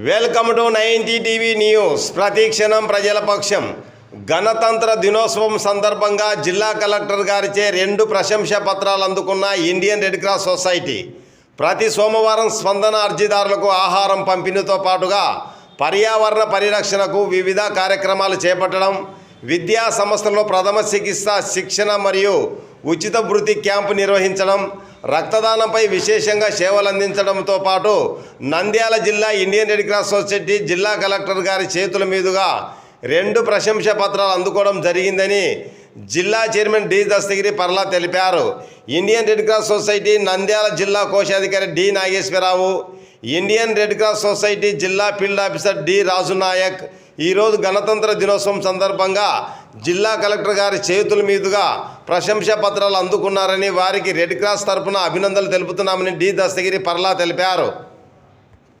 Welcome to 90 TV news. ప్రతిక్షణం ప్రజల పక్షం. గణతంత్ర దినోత్సవం సందర్భంగా జిల్లా కలెక్టర్ గారిచే 2 ప్రశంసా పత్రాలు అందుకున్న ఇండియన్ రెడ్ క్రాస్ సొసైటీ ప్రతి సోమవారం స్పందన అర్జీదారులకు ఆహారం పంపిణీతో పాటుగా పర్యావరణ పరిరక్షణకు వివిధ కార్యక్రమాలు చేపట్టడం, విద్యా సంస్థల్లో ప్రథమ చికిత్స శిక్షణ మరియు ఉచిత వృత్తి క్యాంపు నిర్వహించడం, రక్తదానంపై విశేషంగా సేవలు అందించడంతో పాటు నంద్యాల జిల్లా ఇండియన్ రెడ్ క్రాస్ సొసైటీ జిల్లా కలెక్టర్ గారి చేతుల మీదుగా 2 ప్రశంసా పత్రాలు అందుకోవడం జరిగిందని జిల్లా చైర్మన్ డి దస్తగిరి పర్లా తెలిపారు. Indian Red Cross Society Nandyal జిల్లా కోశాధికారి D Nageswara Rao, Indian Red Cross Society జిల్లా field officer D Raju Nayak ఈరోజు గణతంత్ర దినోత్సవం సందర్భంగా జిల్లా కలెక్టర్ గారి చేతుల మీదుగా ప్రశంసా పత్రాలు అందుకున్నారని, వారికి రెడ్ క్రాస్ తరఫున అభినందనలు తెలుపుతున్నామని డి దస్తగిరి పర్లా తెలిపారు.